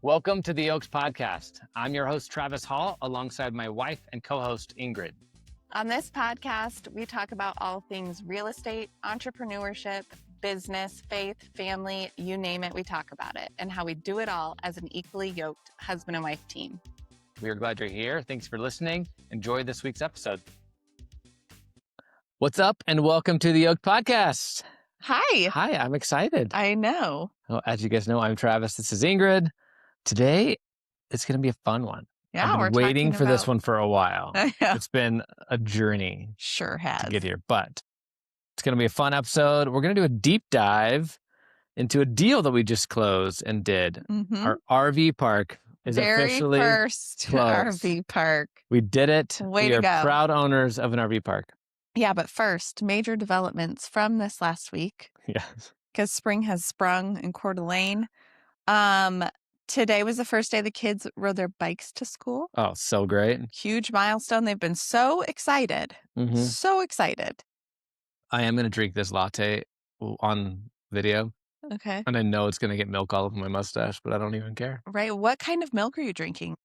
Welcome to the Oaks Podcast. I'm your host, Travis Hall, alongside my wife and co-host, Ingrid. On this podcast, we talk about all things real estate, entrepreneurship, business, faith, family, you name it, we talk about it, and how we do it all as an equally yoked husband and wife team. We are glad you're here. Thanks for listening. Enjoy this week's episode. What's up, and welcome to the Oaks Podcast. Hi. Hi, I'm excited. I know. Well, as you guys know, I'm Travis. This is Ingrid. Today, it's going to be a fun one. Yeah, I've been waiting for this one for a while. Yeah. It's been a journey Sure has. to get here, but it's going to be a fun episode. We're going to do a deep dive into a deal that we just closed and did. Mm-hmm. Our RV park is officially first closed. RV park. We did it. Way we to are go. proud owners of an RV park. Yeah, but first, major developments from this last week. Yes. Because spring has sprung in Coeur d'Alene. Today was the first day the kids rode their bikes to school. Oh, so great. Huge milestone. They've been so excited. Mm-hmm. So excited. I am going to drink this latte on video. Okay. And I know it's going to get milk all over my mustache, but I don't even care. Right. What kind of milk are you drinking?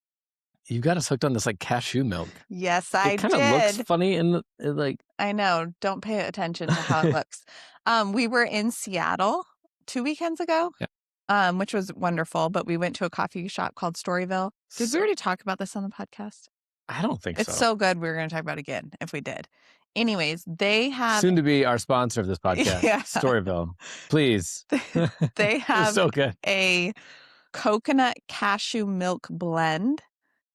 You got us hooked on this like cashew milk. Yes, I did. It kind of looks funny in like. I know. Don't pay attention to how it looks. We were in Seattle 2 weekends ago. Yeah. Which was wonderful, but we went to a coffee shop called Storyville. Did we already talk about this on the podcast? I don't think so. It's so good. We were going to talk about it again if we did. Anyways, they have... Soon to be our sponsor of this podcast, Yeah. Storyville. Please. They have so good. a coconut cashew milk blend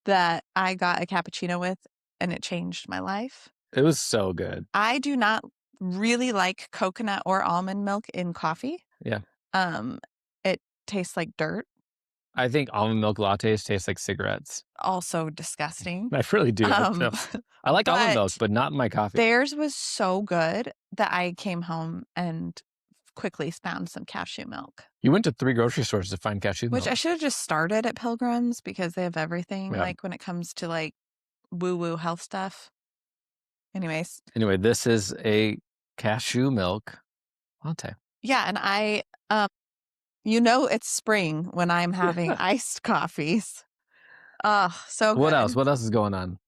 that I got a cappuccino with, and it changed my life. It was so good. I do not really like coconut or almond milk in coffee. Yeah. It tastes like dirt. I think almond milk lattes taste like cigarettes. Also disgusting. I really do. I like almond milk, but not in my coffee. Theirs was so good that I came home and quickly found some cashew milk. You went to 3 grocery stores to find cashew milk. Which I should have just started at Pilgrim's because they have everything, Yeah. like when it comes to like woo-woo health stuff. Anyway, this is a cashew milk latte. Yeah, and I, it's spring when I'm having iced coffees. Oh, so good. What else? What else is going on?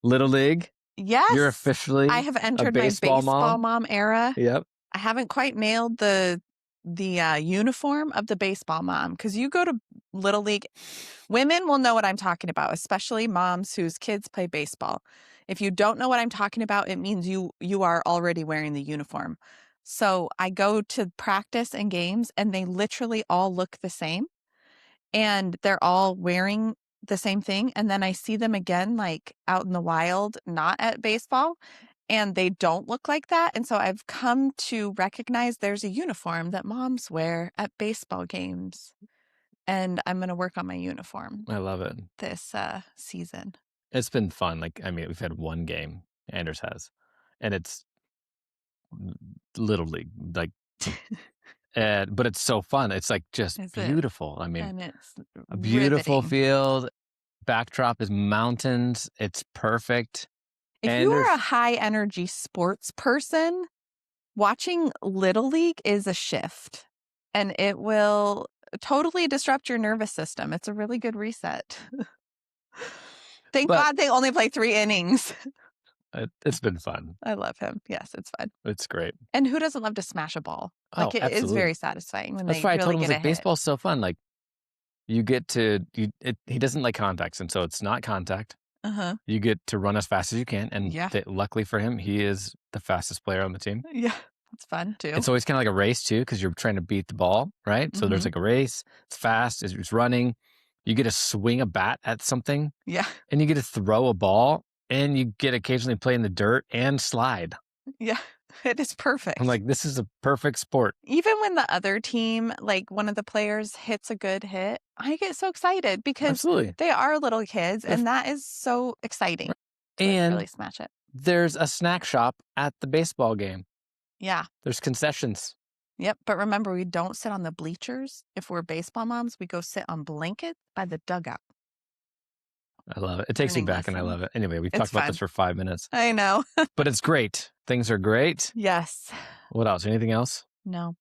Little League? Yes. You're officially I have entered my baseball mom era. Yep. I haven't quite nailed the uniform of the baseball mom, because you go to Little League, women will know what I'm talking about, especially moms whose kids play baseball. If you don't know what I'm talking about, it means you are already wearing the uniform. So I go to practice and games, and they literally all look the same, and they're all wearing the same thing. And then I see them again, like out in the wild, not at baseball, and they don't look like that. And so I've come to recognize there's a uniform that moms wear at baseball games, and I'm going to work on my uniform. I love it. This season. It's been fun. We've had one game, Anders has, and it's Little League, but it's so fun. It's like just beautiful. And it's a beautiful riveting. field. Backdrop is mountains. It's perfect. If you are a high energy sports person, watching Little League is a shift, and it will totally disrupt your nervous system. It's a really good reset. Thank God they only play 3 innings. It's been fun. I love him. Yes, it's fun. It's great. And who doesn't love to smash a ball? It is very satisfying when That's they why really I told him, get a hit. baseball's so fun. Like, you get to, he doesn't like contacts, and so it's not contact. Uh-huh. You get to run as fast as you can, and luckily for him, he is the fastest player on the team. Yeah, it's fun too. It's always kind of like a race too, because you're trying to beat the ball, right? So there's like a race. It's fast. It's running. You get to swing a bat at something. Yeah. And you get to throw a ball, and you get occasionally play in the dirt and slide. Yeah, it is perfect. I'm like, this is a perfect sport. Even when the other team, like one of the players hits a good hit, I get so excited because they are little kids, and that is so exciting. And really smash it. There's a snack shop at the baseball game. Yeah. There's concessions. Yep. But remember, we don't sit on the bleachers. If we're baseball moms, we go sit on blankets by the dugout. I love it. It takes me back, and I love it. Anyway, we've talked about this for 5 minutes. I know. But it's great. Things are great. Yes. What else? Anything else? No.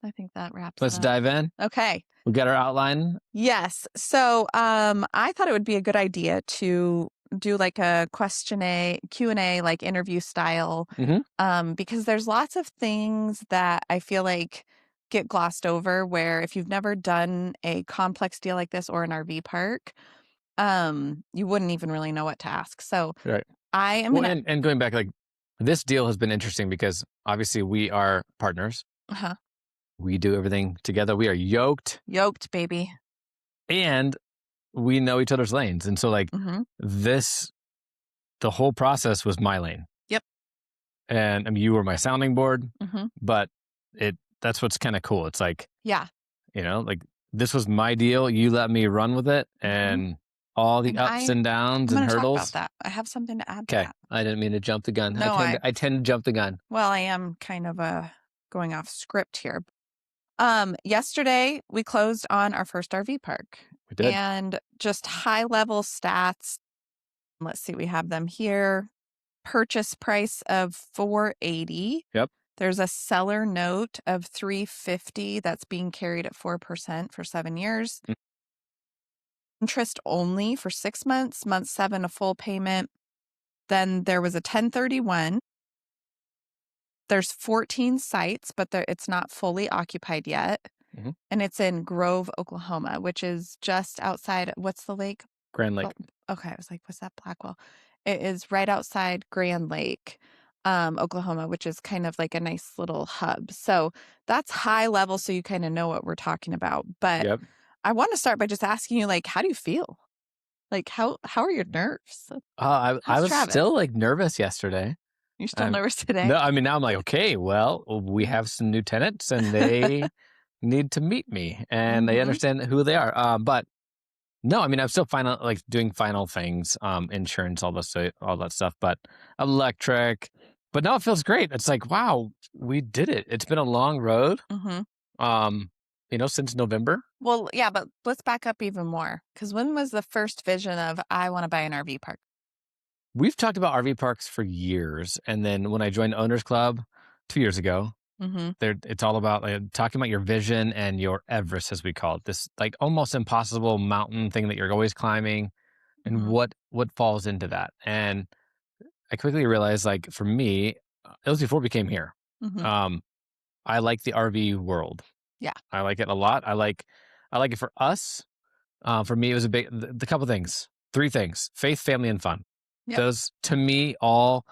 I think that wraps it Let's up. dive in. Okay. We got our outline. Yes. So I thought it would be a good idea to do like a Q&A, like interview style, Mhm. because there's lots of things that I feel like get glossed over where if you've never done a complex deal like this or an RV park, you wouldn't even really know what to ask. So Right. I am Well, gonna and going back, like, this deal has been interesting because obviously we are partners. uh We do everything together. We are yoked yoked, baby. and we know each other's lanes. And so, like, Mm-hmm. this, the whole process was my lane. Yep. And I mean, you were my sounding board, Mm-hmm. but that's what's kind of cool. It's like, Yeah. like this was my deal. You let me run with it Mm-hmm. and all the And ups I'm and downs and going to talk about hurdles. that. I have something to add to Okay. that. I didn't mean to jump the gun. No, I tend to jump the gun. well, I am kind of going off script here. Yesterday we closed on our first RV park We did. and just high level stats. Let's see, we have them here. Purchase price of $480. Yep. There's a seller note of $350 that's being carried at 4% for 7 years. Mm. Interest only for 6 months, month 7 a full payment. Then there was a 1031. There's 14 sites, but it's not fully occupied yet. Mhm. And it's in Grove, Oklahoma, which is just outside. What's the lake? Grand Lake. Oh, okay. I was like, what's that? Blackwell. It is right outside Grand Lake, Oklahoma, which is kind of like a nice little hub. So that's high level. So you kind of know what we're talking about. But Yep. I want to start by just asking you, like, how do you feel? Like, how are your nerves? I How's was Travis? still like nervous yesterday. You're still I'm nervous today? No, I mean, now I'm like, okay, well, we have some new tenants and they need to meet me and they Mhm. understand who they are. But no, I mean, I'm still like doing final things, insurance, all that stuff, but electric. But no, it feels great. It's like, wow, we did it. It's been a long road, Mhm. um, since November. Well, yeah, but let's back up even more. Because when was the first vision of I want to buy an RV park? We've talked about RV parks for years. And then when I joined Owners Club 2 years ago, Mm-hmm. it's all about talking about your vision and your Everest, as we call it, this like almost impossible mountain thing that you're always climbing, and Mm-hmm. what falls into that. And I quickly realized, like, for me, it was before we came here. Mm-hmm. Um, I like the RV world. Yeah. I like it a lot. I like it for us. For me, it was the couple things, three things: faith, family, and fun. Yep. Those to me all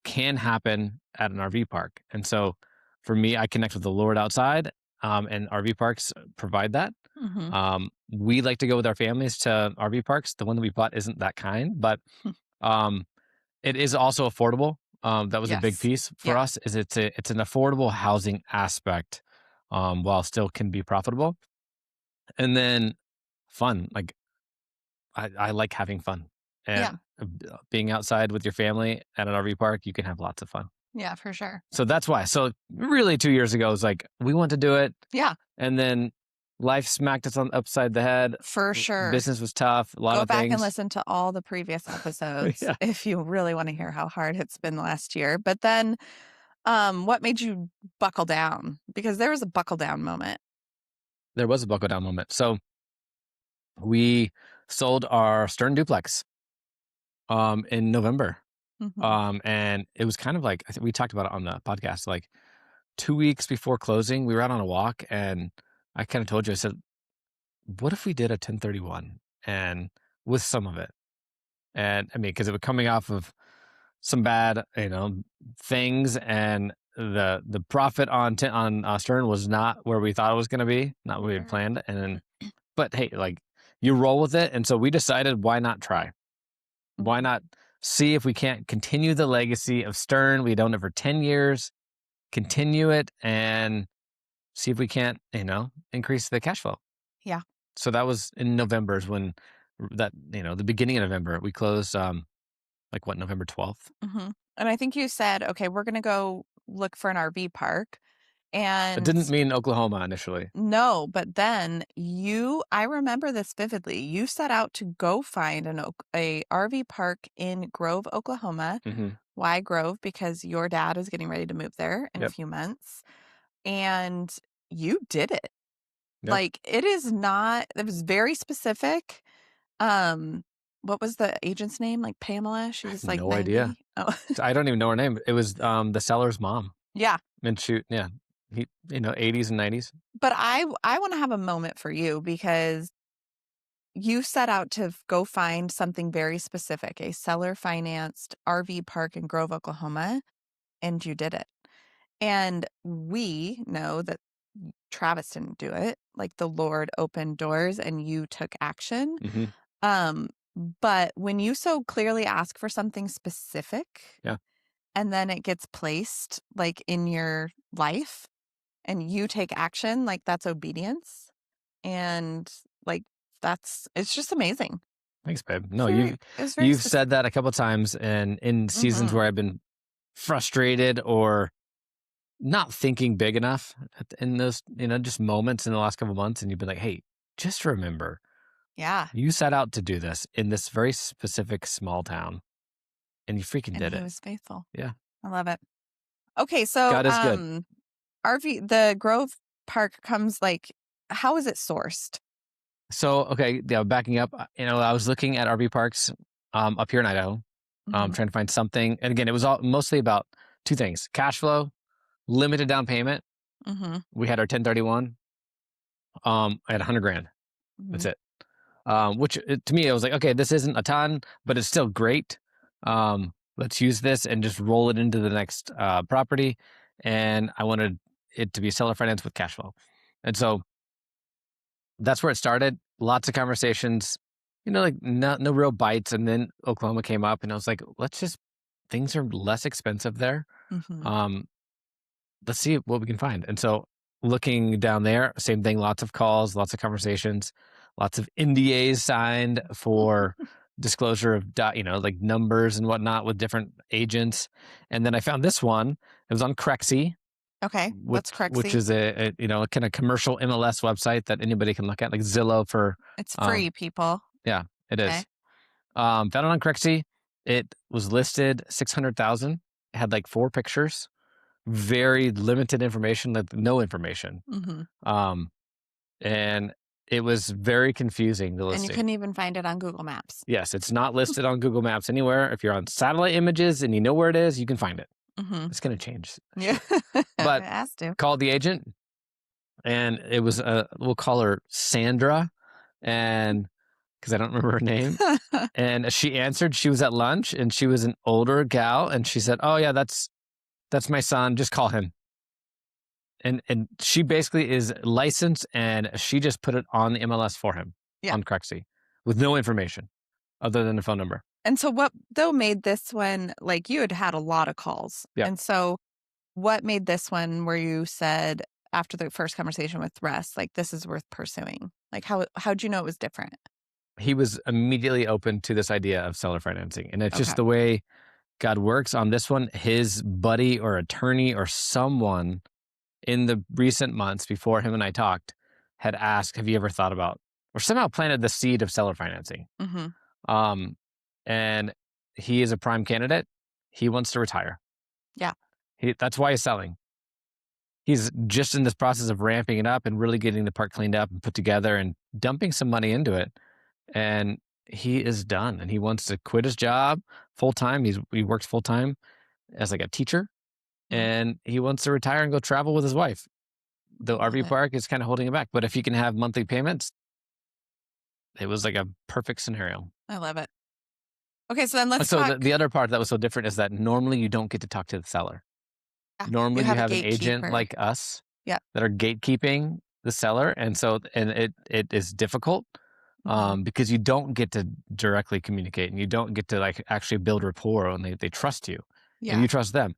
can happen at an RV park. And so for me, I connect with the Lord outside, and RV parks provide that. Mm-hmm. We like to go with our families to RV parks. The one that we bought isn't that kind, but um, it is also affordable. That was a big Yes. piece for Yeah. us. Is it's an affordable housing aspect, while still can be profitable, and then fun. Like I like having fun, Yeah. and being outside with your family at an RV park, you can have lots of fun. Yeah, for sure. So that's why. So really 2 years ago, it was like, we want to do it. Yeah, And then life smacked us on upside the head. for sure. Business was tough, a lot Go of back and things. listen to all the previous episodes Yeah. if you really want to hear how hard it's been last year. But then what made you buckle down? Because there was a buckle down moment. There was a buckle down moment. So we sold our Stern duplex in November. Mm-hmm. And it was kind of like, I think we talked about it on the podcast, like 2 weeks before closing, we were out on a walk and I kind of told you, I said, what if we did a 1031 and with some of it? And I mean, because it was coming off of some bad, things, and the profit on Stern was not where we thought it was going to be, not what we had Sure. planned. And then, but hey, like, you roll with it, and so we decided, why not try? Why Mhm. not see if we can't continue the legacy of Stern? We'd owned it for 10 years, continue it, and see if we can't, increase the cash flow. Yeah. So that was in November, is when the beginning of November we closed. Like what, November 12th? Mm-hmm. And I think you said, okay, we're going to go look for an RV park. It And didn't mean Oklahoma initially. no, but then I remember this vividly. You set out to go find a RV park in Grove, Oklahoma. Mm-hmm. Why Grove? Because your dad is getting ready to move there in a Yep. few months. And you did it. Yep. Like, it was very specific. Um, what was the agent's name? Like Pamela? She I have was like no idea. 90. Oh, I don't even know her name. It was the seller's mom. yeah. And shoot, yeah. He 80s and 90s. But I want to have a moment for you because you set out to go find something very specific, a seller financed RV park in Grove, Oklahoma, and you did it. And we know that Travis didn't do it. Like the Lord opened doors and you took action. Mhm. Um, but when you so clearly ask for something specific Yeah. and then it gets placed like in your life and you take action, like that's obedience. And like it's just amazing. Thanks, babe. It's No, very it was very you've specific. said that a couple times, and in seasons Mhm. where I've been frustrated or not thinking big enough in those, just moments in the last couple months, and you've been like, "Hey, just remember, Yeah. you set out to do this in this very specific small town, and you freaking And did he it." was faithful. Yeah, I love it. Okay, so God is good. the Grove Park comes like how is it sourced? So, okay, yeah, backing up, I was looking at RV parks up here in Idaho, Mhm. trying to find something, and again, it was all mostly about two things: cash flow, limited down payment. Mhm. We had our 1031. I had 100 grand. That's Mhm. it. Which to me, I was like, okay, this isn't a ton, but it's still great. Let's use this and just roll it into the next property. And I wanted it to be seller finance with cash flow. And so that's where it started. Lots of conversations, like no real bites. And then Oklahoma came up, and I was like, things are less expensive there. Mhm. Um, let's see what we can find. And so looking down there, same thing, lots of calls, lots of conversations, lots of NDAs signed for disclosure of like numbers and whatnot with different agents. And then I found this one. It was on Crexi, Okay. which What's which Crexi? is a kind of commercial MLS website that anybody can look at, like Zillow for It's um free, people. yeah, it Okay. is. Found it on Crexi. It was listed 600,000. It had like four pictures, very limited information, like no information. Mhm. Um, and it was very confusing, the And you listing. couldn't even find it on Google Maps. Yes, it's not listed on Google Maps anywhere. If you're on satellite images and you know where it is, you can find it. Mhm. It's going to change Yeah. shit. It But has to. called the agent, and it was we'll call her Sandra, and because I don't remember her name. And she answered. She was at lunch, and she was an older gal, and she said, "Oh yeah, that's my son. Just call him." And she basically is licensed, and she just put it on the MLS for him Yeah. on Crexi with no information other than the phone number. And so what though made this one like you had had a lot of calls. Yep. And so what made this one where you said after the first conversation with Russ, like this is worth pursuing? Like how'd you know it was different? He was immediately open to this idea of seller financing. And it's just Okay. the way God works on this one. His buddy or attorney or someone in the recent months before him and I talked had asked, "Have you ever thought about," or somehow planted the seed of seller financing? Mhm. Um, and he is a prime candidate. He wants to retire. Yeah. That's why he's selling. He's just in this process of ramping it up and really getting the park cleaned up and put together and dumping some money into it. And he is done, and he wants to quit his job full time. He works full time as like a teacher, Mm, and he wants to retire and go travel with his wife. The I love RV it. park is kind of holding him back, but if he can have monthly payments, it was like a perfect scenario. I love it. Okay, so then let's So talk. the other part that was so different is that normally you don't get to talk to the seller. Yeah, you Normally you have a have an agent gatekeeper. like us Yeah. that are gatekeeping the seller, and it is difficult Mhm. because you don't get to directly communicate, and you don't get to like actually build rapport, and they trust you and Yeah. you trust them.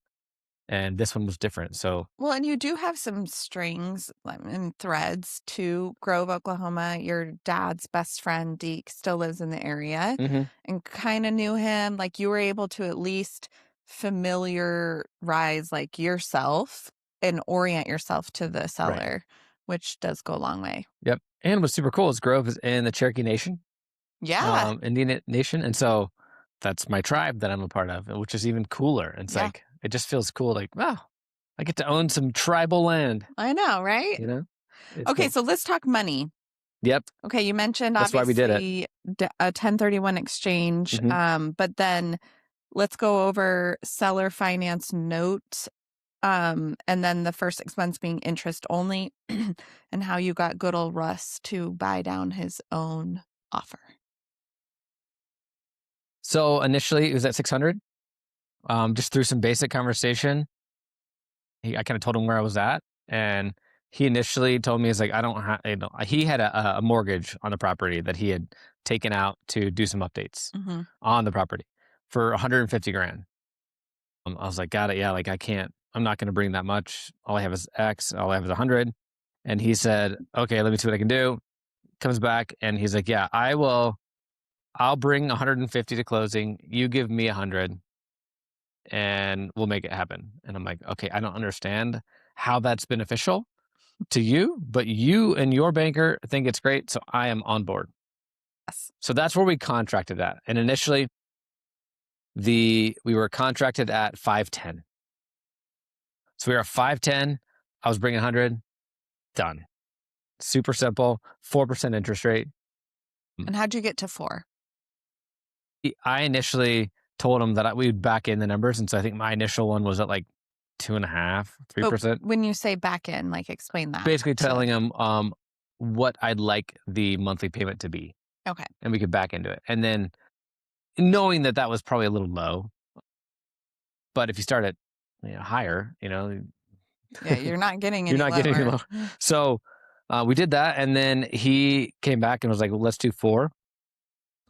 And this one was different. So Well, and you do have some strings and threads to Grove, Oklahoma. Your dad's best friend, Deke, still lives in the area mhm, and kind of knew him. Like you were able to at least familiarize like yourself and orient yourself to the right, seller, which does go a long way. yep. And what's super cool is Grove is in the Cherokee Nation, Yeah. Indian Nation, and so that's my tribe that I'm a part of, which is even cooler. It's Yeah. like it just feels cool. Like, wow, I get to own some tribal land, I know, right? you know? It's Okay, cool. so let's talk money. Yep. Okay, you mentioned That's why we did it. obviously a 1031 exchange, Mhm. but then let's go over seller finance note, and then the first 6 months being interest only, and how you got good old Russ to buy down his own offer. So initially it was at 600. Just through some basic conversation, I kind of told him where I was at, and he initially told me, "He's like, I don't have." He had a mortgage on the property that he had taken out to do some updates Mhm. on the property for 150 grand. I was like, "Got it, yeah." Like, I can't. I'm not going to bring that much. All I have is X. All I have is 100. And he said, "Okay, let me see what I can do." Comes back and he's like, "Yeah, I will. I'll bring 150 to closing. You give me 100 and we'll make it happen." And I'm like, "Okay, I don't understand how that's beneficial to you, but you and your banker think it's great, so I am on board." Yes. So that's where we contracted at. And initially, we were contracted at 510. So we were at 510. I was bringing 100. Done. Super simple. 4% interest rate. And how'd you get to 4? I initially told him that we would back in the numbers, and so I think my initial one was at like 2.5, But 3%. when you say back in, like, explain that Basically to telling him what I'd like the monthly payment to be, Okay. and we could back into it. And then knowing that that was probably a little low, but if you start at higher, Yeah, you're not getting you're any not getting any lower. lower. So we did that, and then he came back and was like, "Well, let's do 4."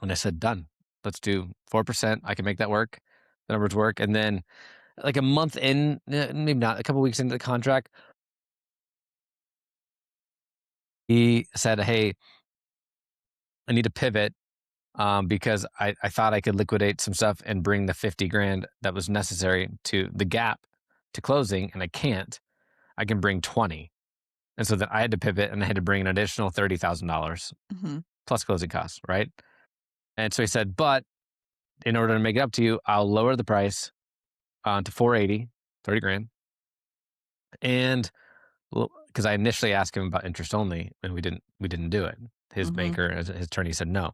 And I said, "Done. Let's do 4%. I can make that work. The numbers work." And then like a month in, maybe not, a couple weeks into the contract, he said, "Hey, I need to pivot because I thought I could liquidate some stuff and bring the 50 grand that was necessary to the gap to closing, and I can't. I can bring 20." And so then I had to pivot and I had to bring an additional $30,000 Mhm. plus closing costs, right? And so he said, "But in order to make it up to you, I'll lower the price to 480, 30 grand." And because I initially asked him about interest only, and we didn't do it. His Mhm. banker, his attorney said no.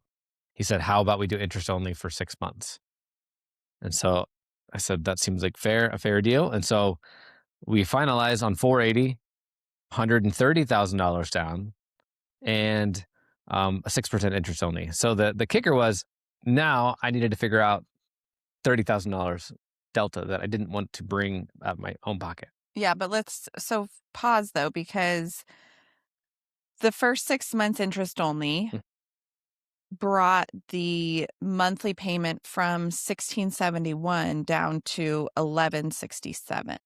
He said, "How about we do interest only for 6 months?" And so I said, "That seems like a fair deal." And so we finalized on 480, $130,000 down, and a 6% interest only. So the kicker was, now I needed to figure out $30,000 delta that I didn't want to bring out of my own pocket. Yeah, but pause though, because the first 6 months interest only Mm. brought the monthly payment from 1671 down to 1167.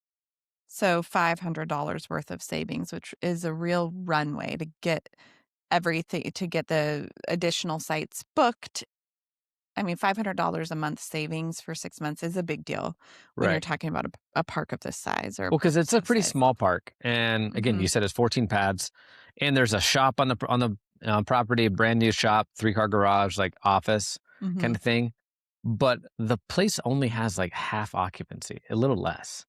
So $500 worth of savings, which is a real runway to get everything, to get the additional sites booked. I mean, $500 a month savings for 6 months is a big deal when you're Right. talking about a park of this size or a Well, park because of it's a some pretty size. small park, and again, you Mhm. said it's 14 pads, and there's a shop on the property, a brand new shop, 3-car garage, like office kind Mhm. of thing. But the place only has like half occupancy, a little less,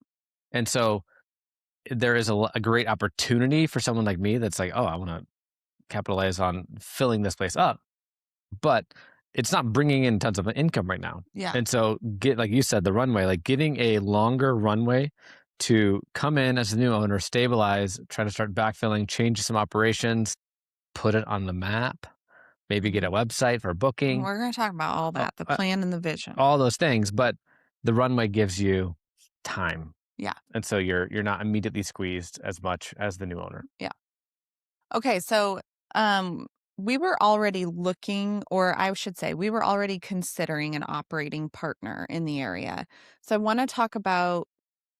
and so there is a great opportunity for someone like me that's like, "Oh, I want to capitalize on filling this place up," but it's not bringing in tons of income right now. Yeah. And so get, like you said, the runway, like getting a longer runway to come in as a new owner, stabilize, try to start backfilling, change some operations, put it on the map, maybe get Mhm. a website for booking, We're gonna talk about all uh, that, the uh, plan and the vision. all those things. But the runway gives you time. Yeah. And so you're not immediately squeezed as much as the new owner. Yeah. Okay, so, um, we were already looking, or I should say, we were already considering an operating partner in the area. So I wanna talk about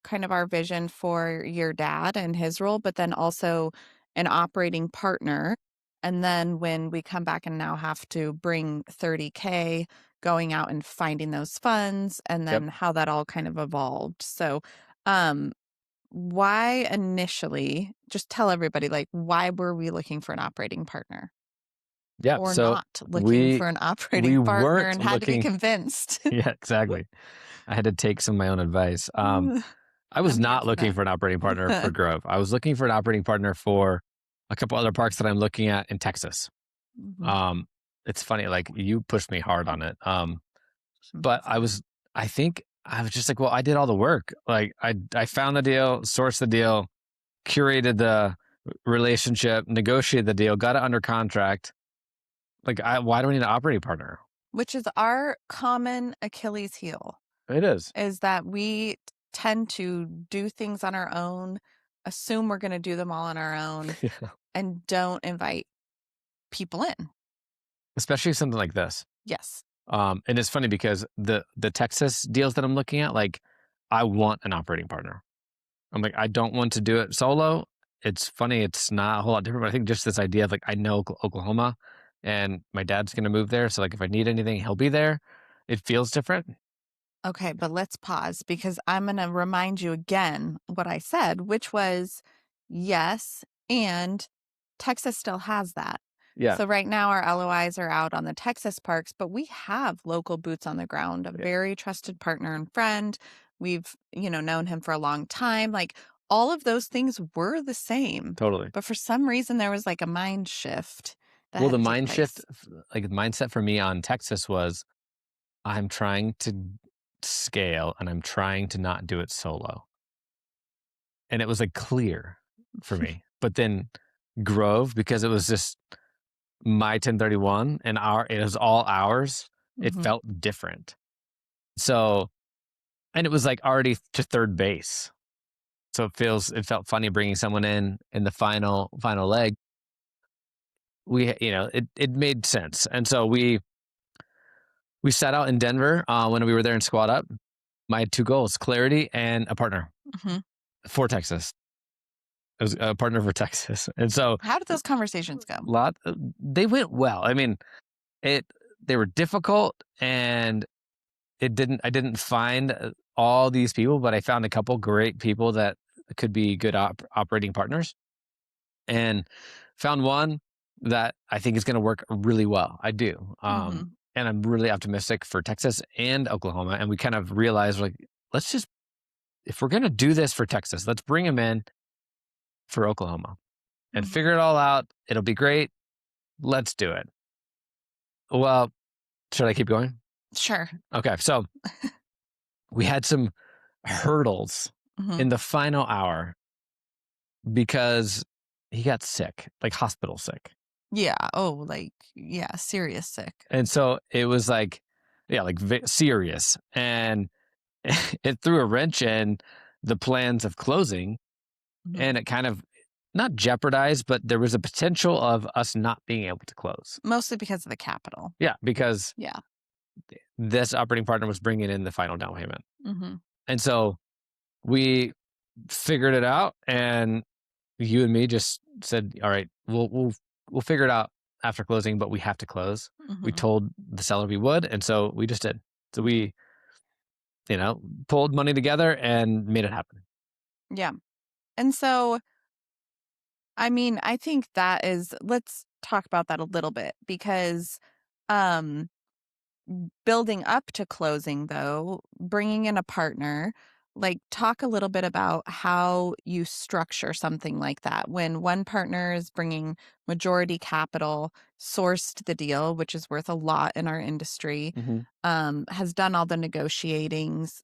kind of our vision for your dad and his role, but then also an operating partner. And then when we come back and now have to bring 30K, going out and finding those funds, and Yep. then how that all kind of evolved. So, um, why initially, just tell everybody, like, why were we looking for an operating partner Yeah. or So not looking we for an we operating partner weren't and had to be looking. convinced? Yeah, exactly. I had to take some of my own advice. I was I'm here not for looking for an operating partner for that. Grove. I was looking for an operating partner for a couple other parks that I'm looking at in Texas. Mhm. Um, it's funny, like you pushed me hard on it. But I think I was just like, well, I did all the work. Like I found the deal, sourced the deal, curated the relationship, negotiated the deal, got it under contract. Like, why do I need an operating partner? Which is our common Achilles heel, It is. is that we tend to do things on our own, assume we're gonna do them all on our own, Yeah. and don't invite people in. Especially something like this. Yes. And it's funny because the Texas deals that I'm looking at, like, I want an operating partner. I'm like, I don't want to do it solo. It's funny, it's not a whole lot different, but I think just this idea of like I know Oklahoma and my dad's gonna move there. So like if I need anything, he'll be there. It feels different. Okay, but let's pause because I'm gonna remind you again what I said, which was yes, and Texas still has that. Yeah. So right now our LOIs are out on the Texas parks, but we have local boots on the ground, a Yeah, very trusted partner and friend. We've, known him for a long time. Like all of those things were the same. totally. But for some reason there was like a mind shift that Well, had the to take mind shift, place. like the mindset for me on Texas was I'm trying to scale and I'm trying to not do it solo. And it was like clear for me. But then Grove, because it was just my 1031 and it was all ours, it Hmm. felt different. So, and it was like already to third base. So it felt funny bringing someone in the final leg. It made sense. And so we sat out in Denver when we were there in Squad Up. I had two goals: clarity and a partner Hmm. for Texas. It was a partner for Texas, and so How did those conversations go? lot they went well. I mean, it they were difficult, and I didn't find all these people, but I found a couple great people that could be good operating partners, and found one that I think is going to work really well. I do. Hmm. And I'm really optimistic for Texas and Oklahoma. And we kind of realized like, let's just, if we're going to do this for Texas, let's bring him in for Oklahoma and Hmm. figure it all out. It'll be great. Let's do it. Well, should I keep going? Sure. Okay. So we had some hurdles Hmm. in the final hour because he got sick, like hospital sick. Yeah. Oh, like, yeah, serious sick. And so it was like, yeah, like serious. And it threw a wrench in the plans of closing. Mhm. And it kind of not jeopardized, but there was a potential of us not being able to close. Mostly because of the capital. Yeah, because Yeah. this operating partner was bringing in the final down payment. Mhm. And so we figured it out. And you and me just said, all right, we'll figure it out after closing, but we have to close. We Mhm. told the seller we would, and so we just did. So we, pulled money together and made it happen. Yeah. And so, I mean, I think that is let's talk about that a little bit because, um, building up to closing, though, bringing in a partner, like, talk a little bit about how you structure something like that. When one partner is bringing majority capital, sourced the deal, which is worth a lot in our industry, Mhm. has done all the negotiations,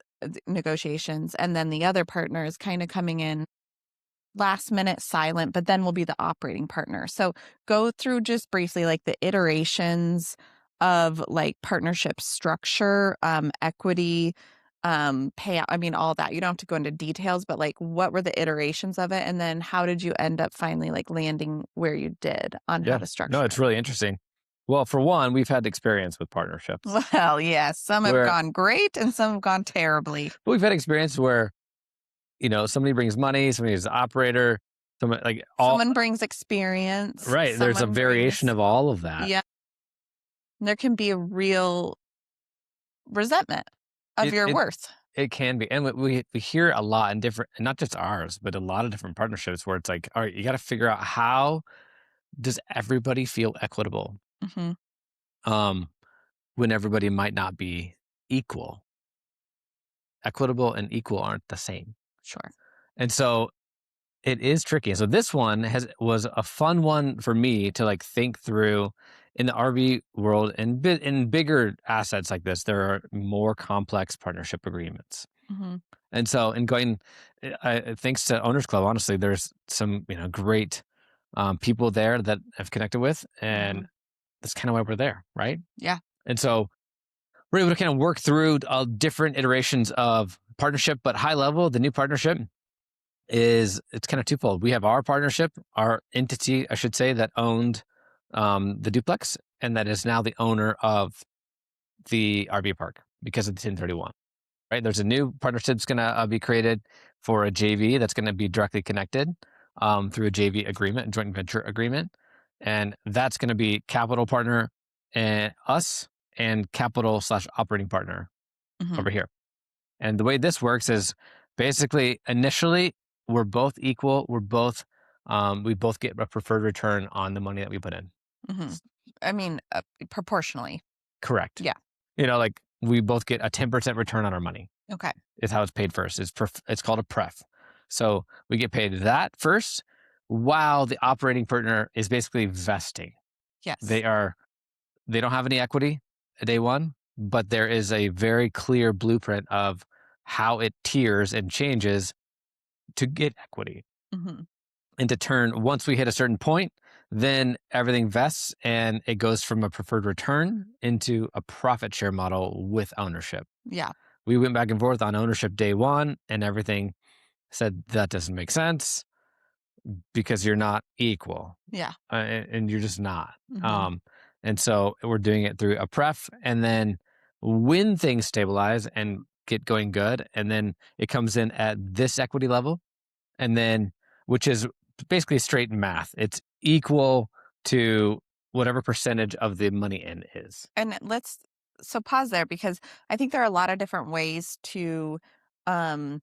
and then the other partner is kinda coming in last minute silent, but then will be the operating partner. So go through just briefly like the iterations of like partnership structure, equity, payout. I mean, all that. You don't have to go into details, but like what were the iterations of it? And then how did you end up finally like landing where you did on how Yeah. to No, structure it's it? really interesting. Well, for one, we've had experience with partnerships Well, yes, some have where gone great and some have gone terribly. but we've had experience where, somebody brings money, somebody is the operator, someone like all Someone brings experience, right. There's a someone variation brings, of all of that. yeah, there can be a real resentment of It your it worth. it can be. And we hear a lot in different, not just ours, but a lot of different partnerships where it's like, all right, you got to figure out how does everybody feel equitable? Mhm. Um, when everybody might not be equal. Equitable and equal aren't the same. Sure. And so it is tricky. So this one was a fun one for me to like think through in the RV world. And in bigger assets like this, there are more complex partnership agreements. Mm-hmm. And so in going, thanks to Owners Club, honestly, there's some great people there that I've connected with, Mm-hmm. and that's kind of why we're there, right? Yeah. And so we're able to kind of work through different iterations of partnership, but high level, the new partnership it's kind of twofold. We have our partnership, our entity, I should say, that owned the duplex, and that is now the owner of the RV park because of the 1031. Right? There's a new partnership that's going to be created for a JV that's going to be directly connected through a JV agreement, a joint venture agreement, and that's going to be capital partner and us and capital slash operating partner Mm-hmm. over here. And the way this works is basically initially we're both equal. We both get a preferred return on the money that we put in. Mm-hmm. I mean, proportionally. Correct. Yeah. Like we both get a 10% return on our money. Okay. Is how it's paid first. It's called a pref. So we get paid that first while the operating partner is basically vesting. Yes. They don't have any equity at day one, but there is a very clear blueprint of how it tiers and changes to get equity. Mm-hmm. And to turn, once we hit a certain point, then everything vests and it goes from a preferred return into a profit share model with ownership. Yeah. We went back and forth on ownership day one, and everything said that doesn't make sense because you're not equal. Yeah. And you're just not. Mm-hmm. And so we're doing it through a pref, and then when things stabilize and get going good, and then it comes in at this equity level, and then which is basically straight math. It's equal to whatever percentage of the money in is. And so pause there because I think there are a lot of different ways to um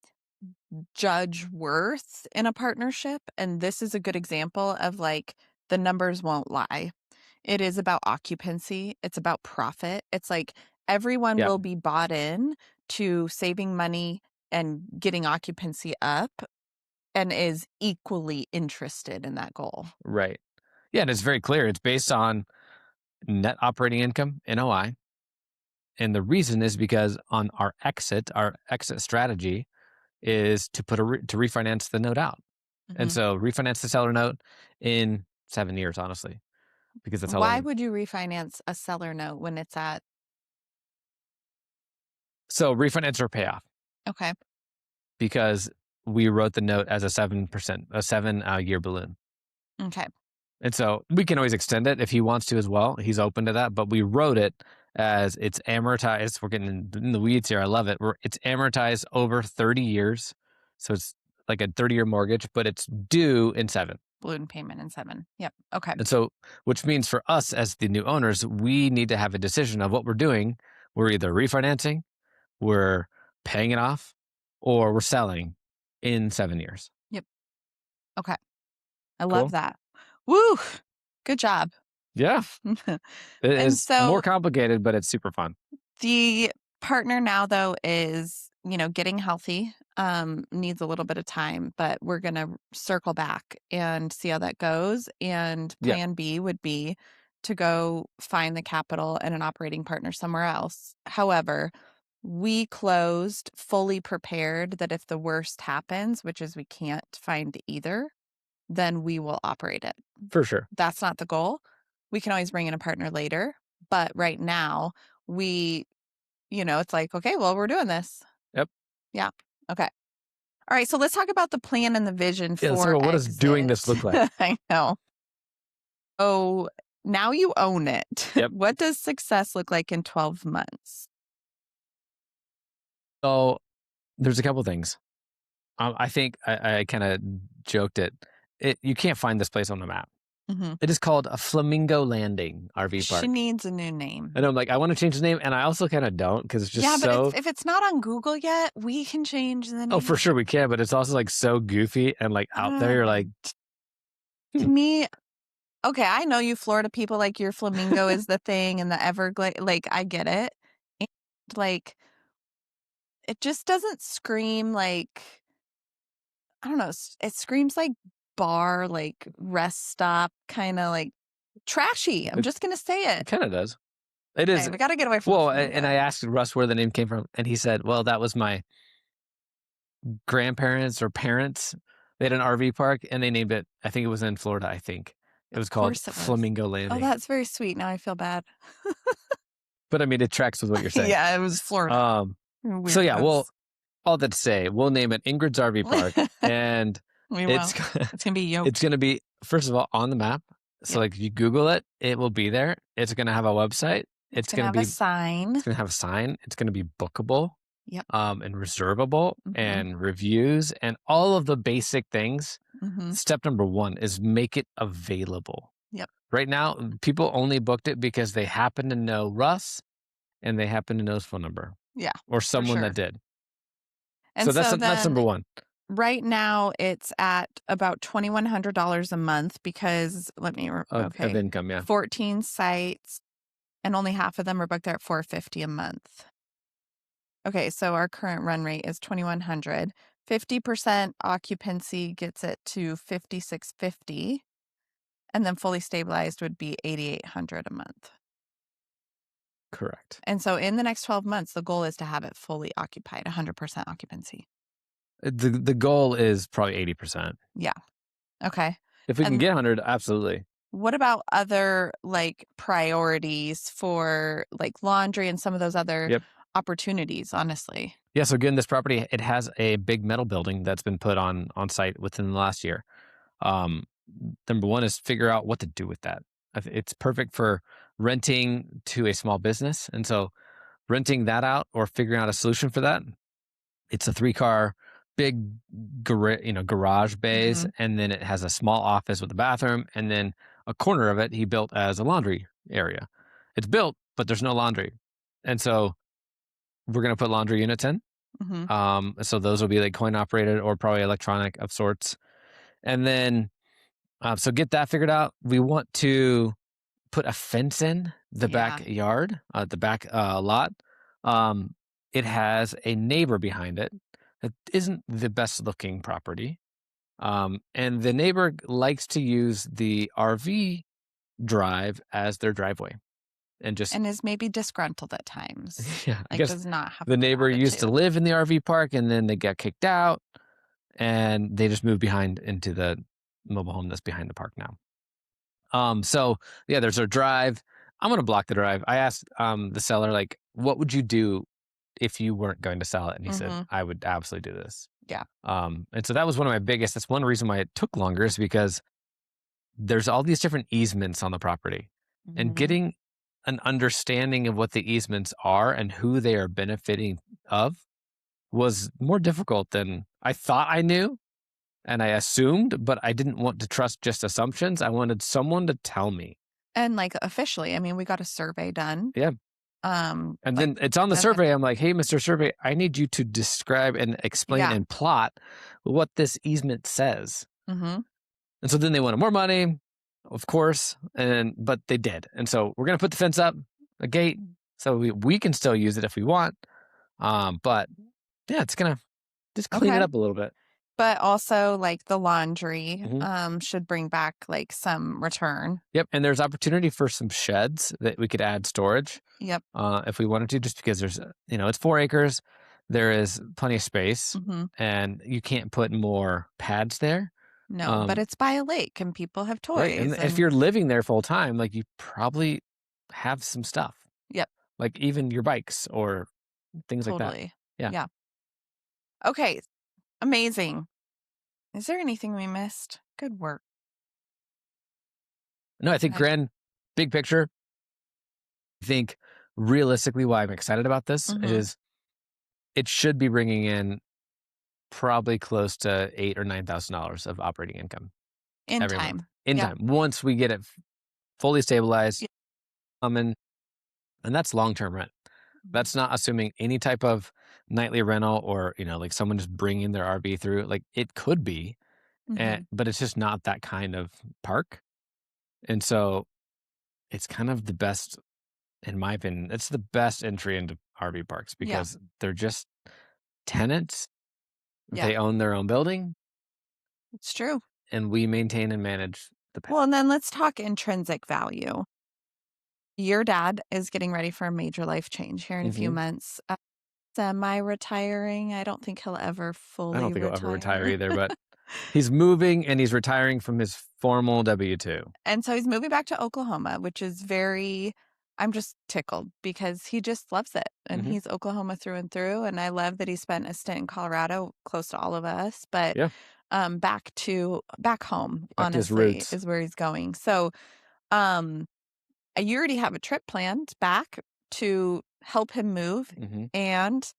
judge worth in a partnership. And this is a good example of like the numbers won't lie. It is about occupancy, it's about profit. It's like everyone Yeah, will be bought in to saving money and getting occupancy up and is equally interested in that goal. right. Yeah, and it's very clear. It's based on net operating income, NOI. And the reason is because on our exit strategy is to to refinance the note out. And Mhm. so refinance the seller note in 7 years, honestly, because that's how Why long. would you refinance a seller note when it's at So refinance or payoff okay, because we wrote the note as a 7%, a 7 year balloon. okay. And so we can always extend it if he wants to as well. He's open to that, but we wrote it as it's amortized. We're getting in the weeds here. I love it. It's amortized over 30 years. So it's like a 30-year mortgage, but it's due in 7. Balloon payment in 7. Yep. Okay. And so, which means for us as the new owners, we need to have a decision of what we're doing. We're either refinancing, we're paying it off, or we're selling in 7 years. Yep. Okay. I love Cool. that. Woo! Good job. Yeah. It And is more so complicated, but it's super fun. the partner now though is, getting healthy, needs a little bit of time, but we're going to circle back and see how that goes. And Yeah, plan B would be to go find the capital and an operating partner somewhere else. However, we closed fully prepared that if the worst happens, which is we can't find either, then we will operate it. for sure. That's not the goal. We can always bring in a partner later, but right now we it's like, okay, well, we're doing this. Yep. Yeah. Okay. All right. So let's talk about the plan and the vision Yeah, let's talk for about what does doing exit. this look like? I know. Oh, now you own it. Yep. What does success look like in 12 months? So there's a couple things. I think I kind of joked it. You can't find this place on the map. Hmm. It is called a Flamingo Landing RV She park. needs a new name. And I'm like, I want to change the name, and I also kind of don't because it's just Yeah, but so. if it's not on Google yet, we can change the Oh, for name. sure we can, but it's also like so goofy and like out there. You're like, To me, okay, I know you Florida people like your flamingo is the thing and the Everglade. Like, I get it. And, like, it just doesn't scream like I don't know, it screams like bar, like rest stop, kinda like trashy. I'm It just gonna say it it. kinda does. It Okay, is. we gotta get away from the Well, food, and but I asked Russ where the name came from, and he said, "Well, that was my grandparents or parents. They had an RV park, and they named it." I think it was in Florida, I think. It of was called course it was. Flamingo Oh, Landing. that's very sweet. Now I feel bad. But, I mean, it tracks with what you're saying. Yeah, it was Florida. Um, so, yeah, well, Weirdos. all that to say, we'll name it Ingrid's RV Park, and We it's won't. It's gonna be it's yoked. gonna be, first of all, on the map. So, Yep. like, if you Google it, it will be there. It's gonna have a website. It's gonna have a It's sign. gonna have a sign. It's gonna be bookable, Yep. and reservable, Mhm. and reviews, and all of the basic things. Mhm. Step number 1 is make it available. Yep. Right now, people only booked it because they happen to know Russ and they happen to know his phone number Yeah, or for someone that sure. did. And So so that's then number 1 right now it's at about $2,100 a month because of okay, income, yeah. 14 sites and only half of them are booked. They're at 450 a month. Okay, so our current run rate is 2,100. 50% occupancy gets it to 5,650, and then fully stabilized would be 8,800 a month. Correct. And so in the next 12 months, the goal is to have it fully occupied, 100% occupancy. The goal is probably 80%. Yeah. Okay. If we can And get 100, absolutely. what about other like priorities for like laundry and some of those other Yep. opportunities, honestly? Yeah, so again, this property, it has a big metal building that's been put on site within the last year. Um, Number 1 is figure out what to do with that. It's perfect for renting to a small business, and so renting that out or figuring out a solution for that. It's a 3-car, big garage bays, Mhm. and then it has a small office with a bathroom, and then a corner of it he built as a laundry area. It's built, but there's no laundry. And so we're gonna put laundry units in. Mhm. So those will be like coin operated or probably electronic of sorts. And then so get that figured out. We want to put a fence in the Yeah. backyard, the back lot. Um, it has a neighbor behind it that isn't the best looking property. And the neighbor likes to use the RV drive as their driveway and just, And is maybe disgruntled at times. yeah, I Like guess does not have a the good neighbor used to attitude. live in the RV park and then they got kicked out and they just moved behind into the mobile home that's behind the park now. So yeah, there's a drive. I'm gonna block the drive. I asked the seller, like, what would you do if you weren't going to sell it? And he said, Mhm. I would absolutely do this. Yeah. And so that was one of my biggest, that's one reason why it took longer is because there's all these different easements on the property. And Mhm. getting an understanding of what the easements are and who they are benefiting of was more difficult than I thought I knew and I assumed, but I didn't want to trust just assumptions. I wanted someone to tell me. And like officially, I mean, we got a survey done. Yeah. And Like then it's on the done with survey. I'm like, hey, Mr. Survey, I need you to describe and explain yeah. and plot what this easement says. Mhm. And so then they wanted more money, of course, but they did. And so we're gonna put the fence up, a gate, so we can still use it if we want. But yeah, it's gonna just clean it Okay. up a little bit. But also like the laundry Mhm. should bring back like some return. Yep. And there's opportunity for some sheds that we could add storage Yep. if we wanted to, just because there's, it's 4 acres. There is plenty of space Mhm. and you can't put more pads there. No, but Um, it's by a lake and people have right. And toys if and you're living there full time, like you probably have some stuff, yep, like even your bikes or things like that. totally. Yeah. Yeah. Okay. Amazing. Is there anything we missed? Good work. No, I think Good. big picture, I think realistically why I'm excited about this Mhm. is it should be bringing in probably close to eight or $9,000 of operating income In every month time. in Yep. time once we get it fully stabilized. Yep. And that's long term rent. Mhm. That's not assuming any type of nightly rental or like someone just bringing their RV through. Like it could be, Mhm. but it's just not that kind of park. And so it's kind of the best, in my opinion. It's the best entry into RV parks Yeah. because they're just tenants. Yeah. They own their own building. It's true. and we maintain and manage the pet. Well, and then let's talk intrinsic value. Your dad is getting ready for a major life change here in a few Mhm. months. Semi-retiring. I don't think he'll ever I don't fully think he'll ever retire retire. either, but he's moving and he's retiring from his formal W-2. And so he's moving back to Oklahoma, which is I'm just tickled because he just loves it. And Mhm. he's Oklahoma through and through. And I love that he spent a stint in Colorado, close to all of us. But Yeah, back home, back to his honestly, roots. is where he's going. So um you already have a trip planned back to help him move Mhm. and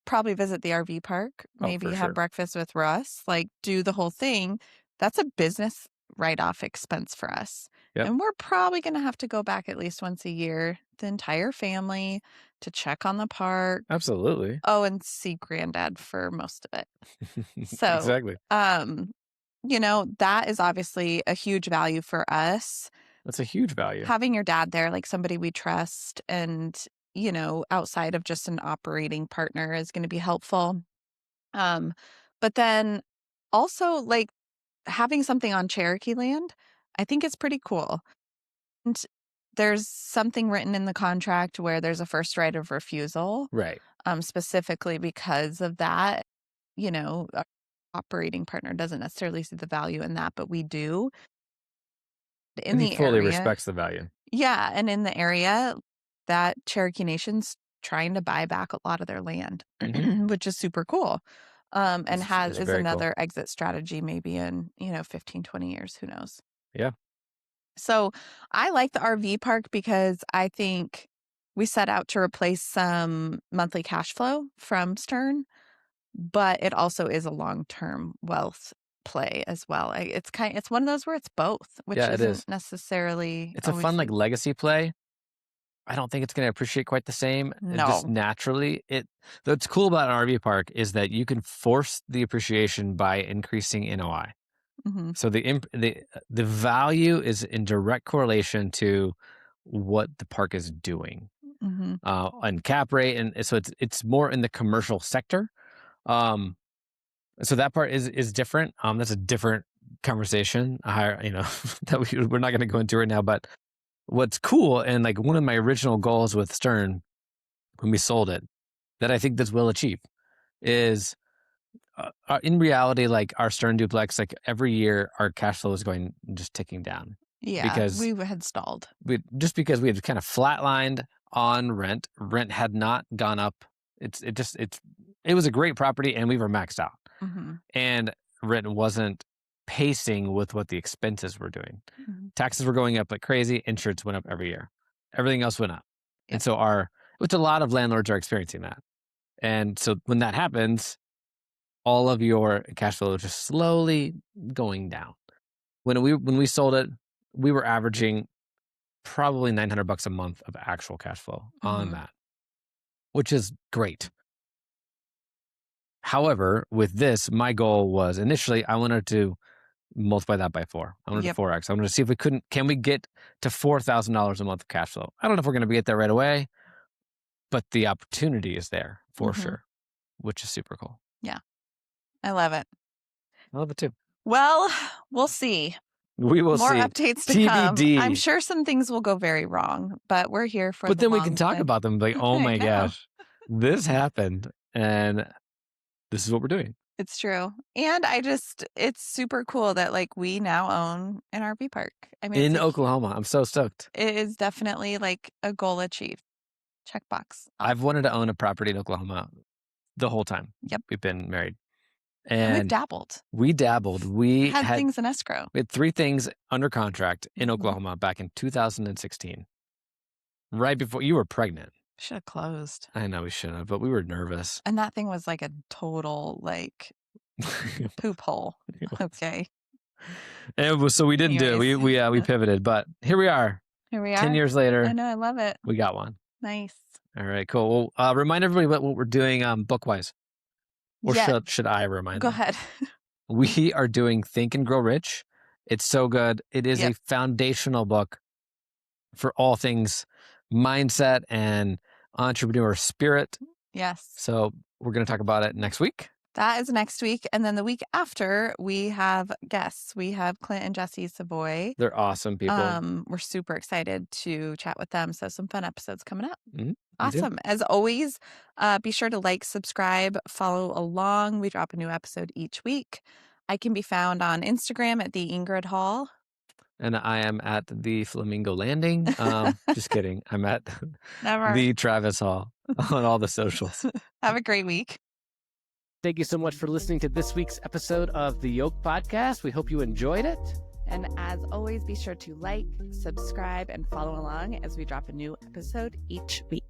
probably visit the RV park, Oh, maybe for have sure. breakfast with Russ, like do the whole thing. That's a business write-off expense for us. Yep, And we're probably going to have to go back at least once a year, the entire family, to check on the park. absolutely. Oh, and see granddad for most of it. So, Exactly. that is obviously a huge value for us. That's a huge value. Having your dad there, like somebody we trust and, outside of just an operating partner is going to be helpful. Um, but then also like having something on Cherokee land, I think it's pretty cool. And there's something written in the contract where there's a first right of refusal, Right. specifically because of that. Our operating partner doesn't necessarily see the value in that, but we do in And he the fully area. respects the value. Yeah, and in the area, that Cherokee Nation's trying to buy back a lot of their land, Mhm. which is super cool. And It's is very cool. another exit strategy maybe in, 15, 20 years, who knows. Yeah. So, I like the RV park because I think we set out to replace some monthly cash flow from Stern, but it also is a long-term wealth play as well. It's one of those where it's both, which Yeah, it isn't is. necessarily It's a always fun, like, legacy play. I don't think it's gonna appreciate quite the same, just no. naturally. What's cool about an RV park is that you can force the appreciation by increasing NOI. Mhm. So the value is in direct correlation to what the park is doing, Mhm. and cap rate, and so it's more in the commercial sector. Um, so that part is different. That's a different conversation, a higher, that we're not gonna go into right now, but what's cool and, like, one of my original goals with Stern when we sold it that I think this will achieve is, in reality, like, our Stern duplex, like, every year, our cash flow is going just ticking down Yeah, because we had stalled. because we had kind of flatlined on rent. Rent had not gone up. It was a great property, and we were maxed out, Mhm. and rent wasn't pacing with what the expenses were doing. Mhm. Taxes were going up like crazy. Insurance went up every year. Everything else went up. And Yep. so which a lot of landlords are experiencing that. And so when that happens, all of your cash flow is just slowly going down. When we sold it, we were averaging probably $900 a month of actual cash flow on Mhm. that, which is great. However, with this, my goal was initially I wanted to multiply that by 4. I wanted to Yep. 4x. I wanted to see if can we get to $4,000 a month of cash flow? I don't know if we're going to get there right away, but the opportunity is there for Mhm. sure, which is super cool. Yeah. I love it. I love it too. Well, we'll see. We will More see. updates to come. I'm TBD. sure some things will go very wrong, but we're here for But the then we can long talk play. about them like, oh I my know. gosh, this happened and this is what we're doing It's true. And it's super cool that like we now own an RV park. I mean, in Oklahoma. I'm so stoked. it is definitely like a goal achieved. Checkbox I've off. wanted to own a property in Oklahoma the whole time Yep. we've been married. And we've And dabbled. we dabbled. Had things in escrow. We had 3 things under contract in Mhm. Oklahoma back in 2016, right before you were pregnant. Should have closed. I know we should have, but we were nervous. And that thing was like a total like poop hole. Okay. So we didn't do it. Anyways, We pivoted, but here we are. here we 10 are. years I later, know. I love it. we got one. Nice. All right, cool. Well, remind everybody what we're doing book-wise. Or Yeah. should I remind Go them? ahead. We are doing Think and Grow Rich. It's so good. It is Yep. a foundational book for all things mindset and entrepreneur spirit. Yes. So we're going to talk about it next week. That is next week. And then the week after, we have guests. We have Clint and Jesse Savoy. They're awesome people. We're super excited to chat with them. So some fun episodes coming up. Mhm. Awesome. As always, be sure to like, subscribe, follow along. We drop a new episode each week. I can be found on Instagram at the Ingrid Hall. And I am at the Flamingo Landing. Just kidding. I'm at Never. the Travis Hall on all the socials. Have a great week. Thank you so much for listening to this week's episode of the Yoke Podcast. We hope you enjoyed it. And as always, be sure to like, subscribe, and follow along as we drop a new episode each week.